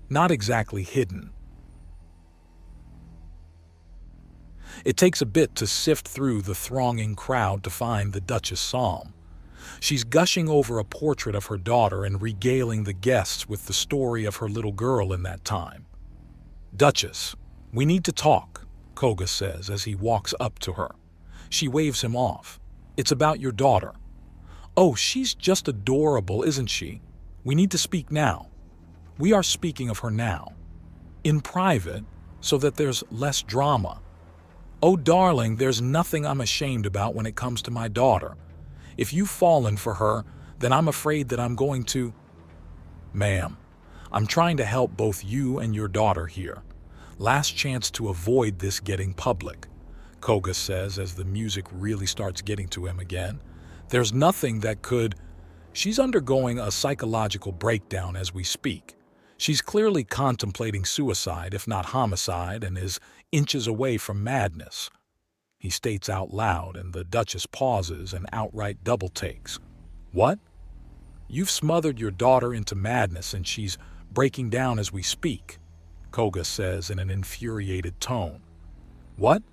not exactly hidden. It takes a bit to sift through the thronging crowd to find the Duchess Psalm. She's gushing over a portrait of her daughter and regaling the guests with the story of her little girl in that time. "Duchess, we need to talk," Koga says as he walks up to her. She waves him off. "It's about your daughter." "Oh, she's just adorable, isn't she? We need to speak now." "We are speaking of her now. In private, so that there's less drama." "Oh, darling, there's nothing I'm ashamed about when it comes to my daughter. If you've fallen for her, then I'm afraid that I'm going to—" "Ma'am, I'm trying to help both you and your daughter here. Last chance to avoid this getting public," Koga says as the music really starts getting to him again. "There's nothing that could—" She's undergoing a psychological breakdown as we speak. She's clearly contemplating suicide, if not homicide, and is inches away from madness. He states out loud, and the Duchess pauses and outright double takes. "What? You've smothered your daughter into madness and she's breaking down as we speak," Koga says in an infuriated tone. "What?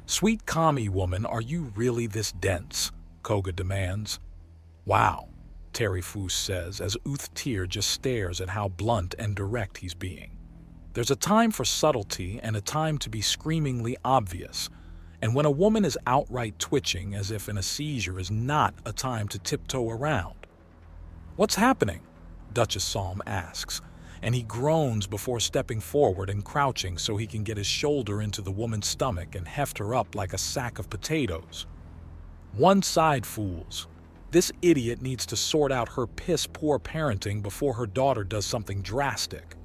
Sweet Kami woman, are you really this dense?" Koga demands. "Wow," Terry Foos says as Uthtir just stares at how blunt and direct he's being. There's a time for subtlety and a time to be screamingly obvious, and when a woman is outright twitching as if in a seizure is not a time to tiptoe around. "What's happening?" Duchess Psalm asks, and he groans before stepping forward and crouching so he can get his shoulder into the woman's stomach and heft her up like a sack of potatoes. "One side, fools. This idiot needs to sort out her piss-poor parenting before her daughter does something drastic."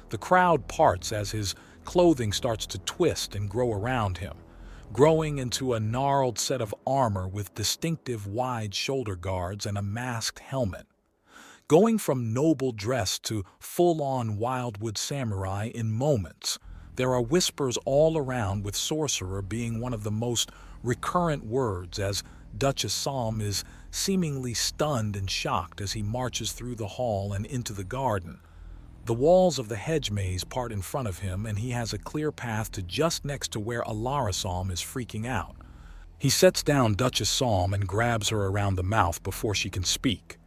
The crowd parts as his clothing starts to twist and grow around him, growing into a gnarled set of armor with distinctive wide shoulder guards and a masked helmet. Going from noble dress to full-on wildwood samurai in moments, there are whispers all around, with sorcerer being one of the most recurrent words, as Duchess Psalm is seemingly stunned and shocked as he marches through the hall and into the garden. The walls of the hedge maze part in front of him, and he has a clear path to just next to where Alara Psalm is freaking out. He sets down Duchess Psalm and grabs her around the mouth before she can speak.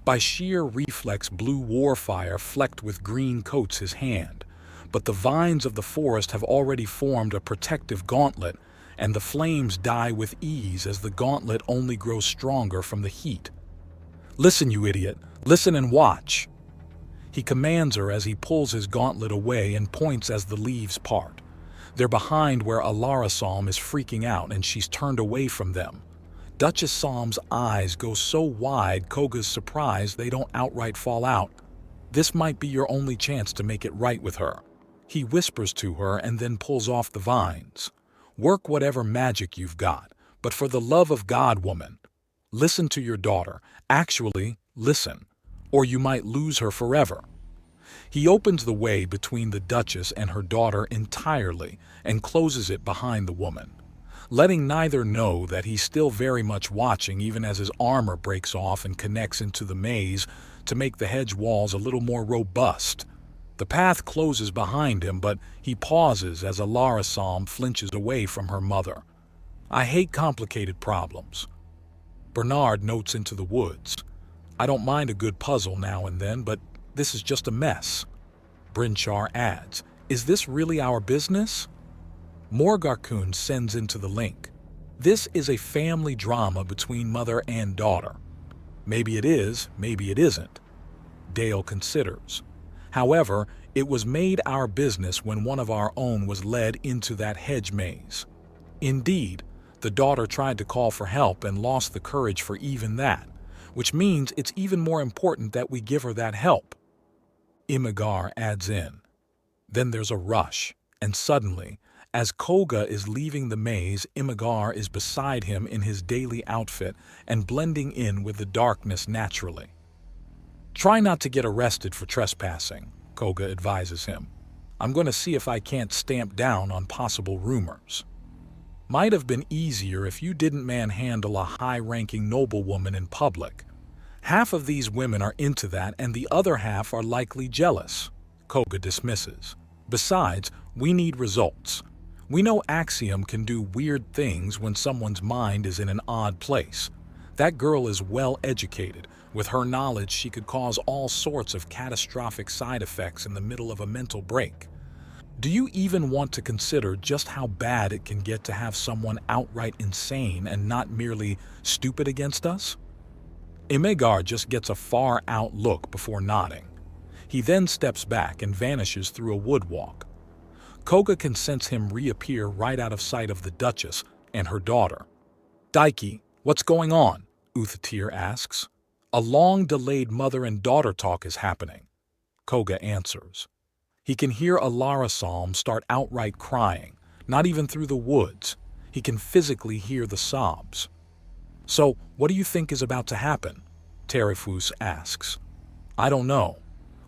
By sheer reflex, blue warfire flecked with green coats his hand, but the vines of the forest have already formed a protective gauntlet, and the flames die with ease as the gauntlet only grows stronger from the heat. "Listen, you idiot, listen and watch," he commands her as he pulls his gauntlet away and points as the leaves part. They're behind where Alara Psalm is freaking out, and she's turned away from them. Duchess Psalm's eyes go so wide, Koga's surprised they don't outright fall out. "This might be your only chance to make it right with her," he whispers to her and then pulls off the vines. "Work whatever magic you've got, but for the love of God, woman, listen to your daughter. Actually, listen, or you might lose her forever." He opens the way between the Duchess and her daughter entirely and closes it behind the woman, letting neither know that he's still very much watching, even as his armor breaks off and connects into the maze to make the hedge walls a little more robust. The path closes behind him, but he pauses as Alara Psalm flinches away from her mother. "I hate complicated problems," Bernard notes into the woods. "I don't mind a good puzzle now and then, but this is just a mess." Brinchar adds, "Is this really our business?" Morgarkun sends into the link. "This is a family drama between mother and daughter." "Maybe it is, maybe it isn't," Dale considers. "However, it was made our business when one of our own was led into that hedge maze. Indeed, the daughter tried to call for help and lost the courage for even that, which means it's even more important that we give her that help." Imigar adds in. Then there's a rush, and suddenly, as Koga is leaving the maze, Imigar is beside him in his daily outfit and blending in with the darkness naturally. "Try not to get arrested for trespassing," Koga advises him. "I'm going to see if I can't stamp down on possible rumors. Might have been easier if you didn't manhandle a high-ranking noblewoman in public. Half of these women are into that, and the other half are likely jealous." Koga dismisses. Besides, we need results. We know Axiom can do weird things when someone's mind is in an odd place. That girl is well educated. With her knowledge, she could cause all sorts of catastrophic side effects in the middle of a mental break. Do you even want to consider just how bad it can get to have someone outright insane and not merely stupid against us? Imegar just gets a far-out look before nodding. He then steps back and vanishes through a woodwalk. Koga can sense him reappear right out of sight of the Duchess and her daughter. "Daiki, what's going on?" Uthtir asks. "A long-delayed mother and daughter talk is happening," Koga answers. He can hear Alara Psalm start outright crying, not even through the woods. He can physically hear the sobs. "So, what do you think is about to happen?" Terifus asks. "I don't know.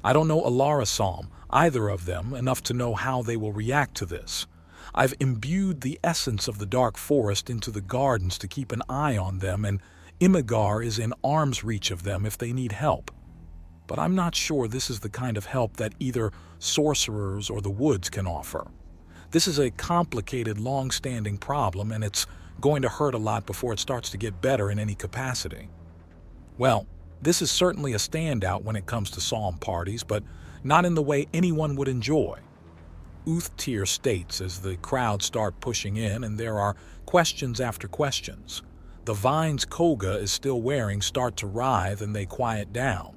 I don't know Alara Psalm, either of them, enough to know how they will react to this. I've imbued the essence of the Dark Forest into the gardens to keep an eye on them, and Imegar is in arm's reach of them if they need help. But I'm not sure this is the kind of help that either sorcerers or the woods can offer. This is a complicated, long-standing problem, and it's going to hurt a lot before it starts to get better in any capacity." Well, this is certainly a standout when it comes to psalm parties, but not in the way anyone would enjoy. Uthtir states as the crowd start pushing in and there are questions after questions. The vines Koga is still wearing start to writhe and they quiet down.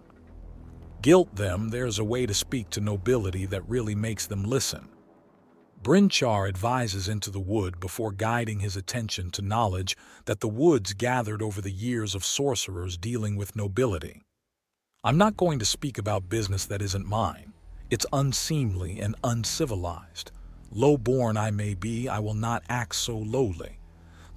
Guilt them, there's a way to speak to nobility that really makes them listen. Brinchar advises into the wood before guiding his attention to knowledge that the woods gathered over the years of sorcerers dealing with nobility. "I'm not going to speak about business that isn't mine. It's unseemly and uncivilized. Low-born I may be, I will not act so lowly.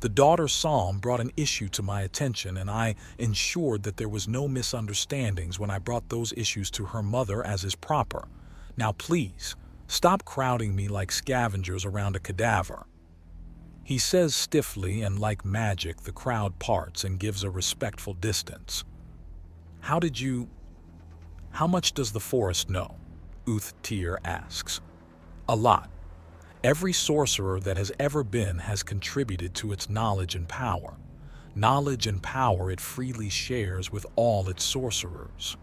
The daughter Psalm brought an issue to my attention, and I ensured that there was no misunderstandings when I brought those issues to her mother as is proper. Now please, stop crowding me like scavengers around a cadaver." He says stiffly, and like magic the crowd parts and gives a respectful distance. How much does the forest know?" Uthtir asks. "A lot. Every sorcerer that has ever been has contributed to its knowledge and power. Knowledge and power it freely shares with all its sorcerers."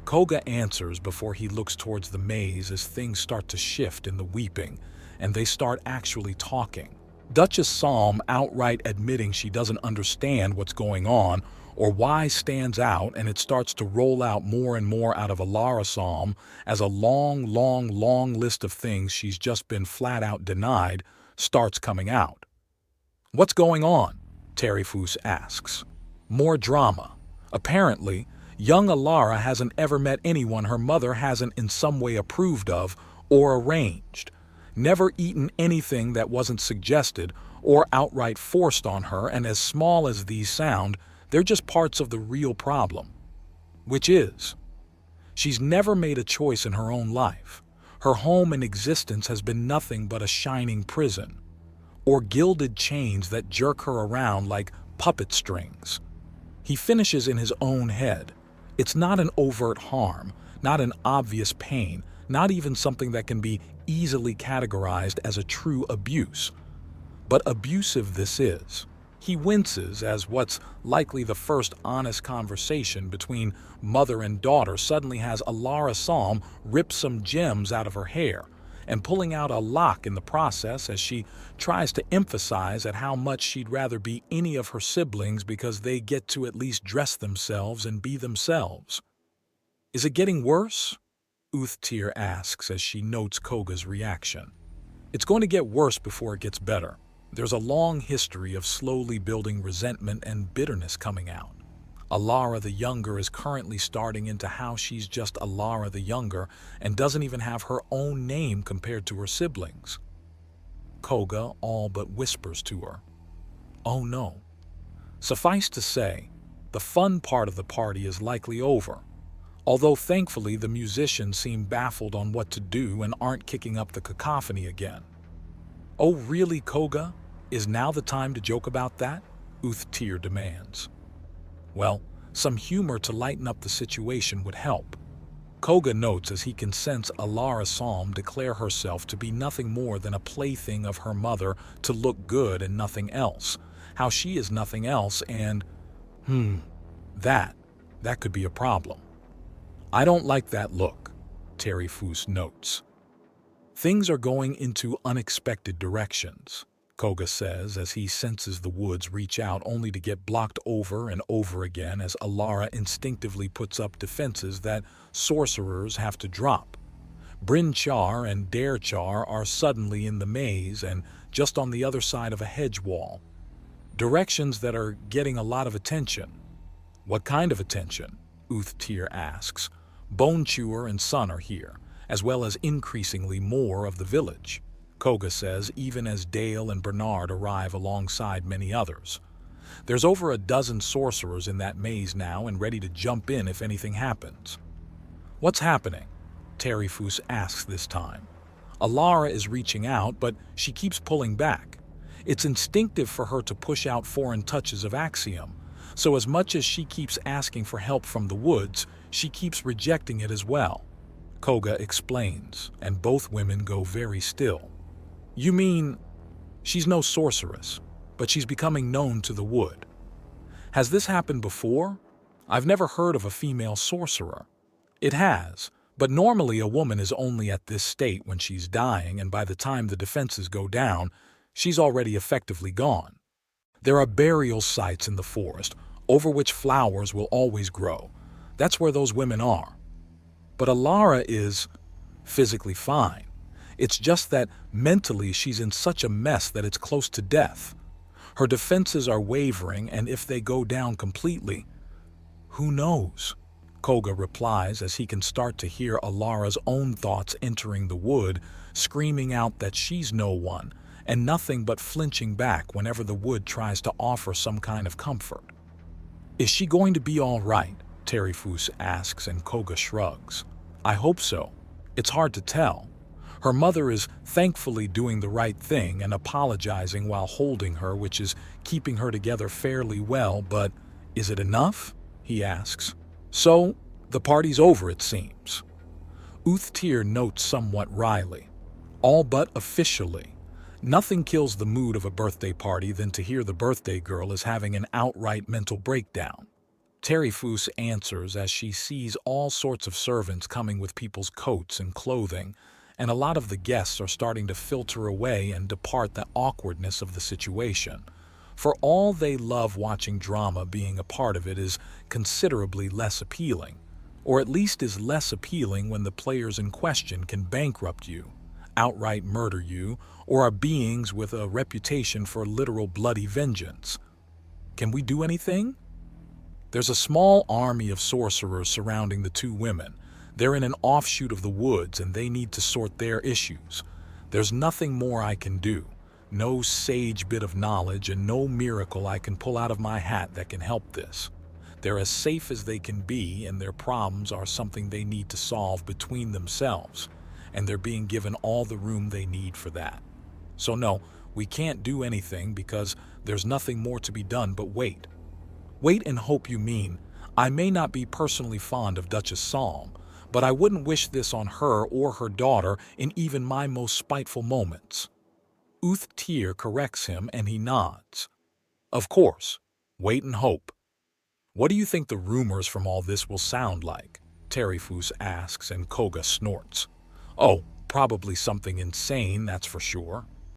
Koga answers before he looks towards the maze as things start to shift in the weeping, and they start actually talking. Duchess Psalm outright admitting she doesn't understand what's going on or why stands out, and it starts to roll out more and more out of Alara Psalm as a long list of things she's just been flat out denied starts coming out. "What's going on?" Terifus asks. More drama. Apparently, young Alara hasn't ever met anyone her mother hasn't in some way approved of or arranged. Never eaten anything that wasn't suggested or outright forced on her, and as small as these sound, they're just parts of the real problem. Which is, she's never made a choice in her own life. Her home and existence has been nothing but a shining prison, or gilded chains that jerk her around like puppet strings. He finishes in his own head. It's not an overt harm, not an obvious pain, not even something that can be easily categorized as a true abuse. But abusive this is. He winces as what's likely the first honest conversation between mother and daughter suddenly has Alara Psalm rip some gems out of her hair and pulling out a lock in the process as she tries to emphasize at how much she'd rather be any of her siblings because they get to at least dress themselves and be themselves. "Is it getting worse?" Uthtir asks as she notes Koga's reaction. "It's going to get worse before it gets better. There's a long history of slowly building resentment and bitterness coming out. Alara the Younger is currently starting into how she's just Alara the Younger and doesn't even have her own name compared to her siblings." Koga all but whispers to her, "Oh no." Suffice to say, the fun part of the party is likely over, although thankfully the musicians seem baffled on what to do and aren't kicking up the cacophony again. "Oh really, Koga? Is now the time to joke about that?" Uthtir demands. Well, some humor to lighten up the situation would help. Koga notes as he can sense Alara Psalm declare herself to be nothing more than a plaything of her mother to look good and nothing else. How she is nothing else and, that could be a problem. I don't like that look, Terry Foose notes. Things are going into unexpected directions, Koga says as he senses the woods reach out only to get blocked over and over again as Alara instinctively puts up defenses that sorcerers have to drop. Bryn Char and Dare Char are suddenly in the maze and just on the other side of a hedge wall. Directions that are getting a lot of attention. What kind of attention? Uthtir asks. Bone Chewer and Son are here, as well as increasingly more of the village, Koga says, even as Dale and Bernard arrive alongside many others. There's over a dozen sorcerers in that maze now and ready to jump in if anything happens. What's happening? Terry Foose asks this time. Alara is reaching out, but she keeps pulling back. It's instinctive for her to push out foreign touches of Axiom, so as much as she keeps asking for help from the woods, she keeps rejecting it as well. Koga explains, and both women go very still. You mean, she's no sorceress, but she's becoming known to the wood. Has this happened before? I've never heard of a female sorcerer. It has, but normally a woman is only at this state when she's dying, and by the time the defenses go down, she's already effectively gone. There are burial sites in the forest, over which flowers will always grow. That's where those women are. But Alara is physically fine. It's just that mentally she's in such a mess that it's close to death. Her defenses are wavering, and if they go down completely, who knows? Koga replies as he can start to hear Alara's own thoughts entering the wood, screaming out that she's no one, and nothing but flinching back whenever the wood tries to offer some kind of comfort. Is she going to be all right? Terry Foose asks, and Koga shrugs. I hope so. It's hard to tell. Her mother is thankfully doing the right thing and apologizing while holding her, which is keeping her together fairly well, but is it enough? He asks. So, the party's over, it seems. Uthtir notes somewhat wryly. All but officially. Nothing kills the mood of a birthday party than to hear the birthday girl is having an outright mental breakdown. Terry Foose answers as she sees all sorts of servants coming with people's coats and clothing, and a lot of the guests are starting to filter away and depart the awkwardness of the situation. For all they love watching drama, being a part of it is considerably less appealing, or at least is less appealing when the players in question can bankrupt you, outright murder you, or are beings with a reputation for literal bloody vengeance. Can we do anything? There's a small army of sorcerers surrounding the two women. They're in an offshoot of the woods and they need to sort their issues. There's nothing more I can do. No sage bit of knowledge and no miracle I can pull out of my hat that can help this. They're as safe as they can be, and their problems are something they need to solve between themselves, and they're being given all the room they need for that. So no, we can't do anything because there's nothing more to be done but wait. Wait and hope, you mean. I may not be personally fond of Duchess Psalm, but I wouldn't wish this on her or her daughter in even my most spiteful moments. Uthtir corrects him and he nods. Of course, wait and hope. What do you think the rumors from all this will sound like? Terry Foose asks and Koga snorts. Oh, probably something insane, that's for sure.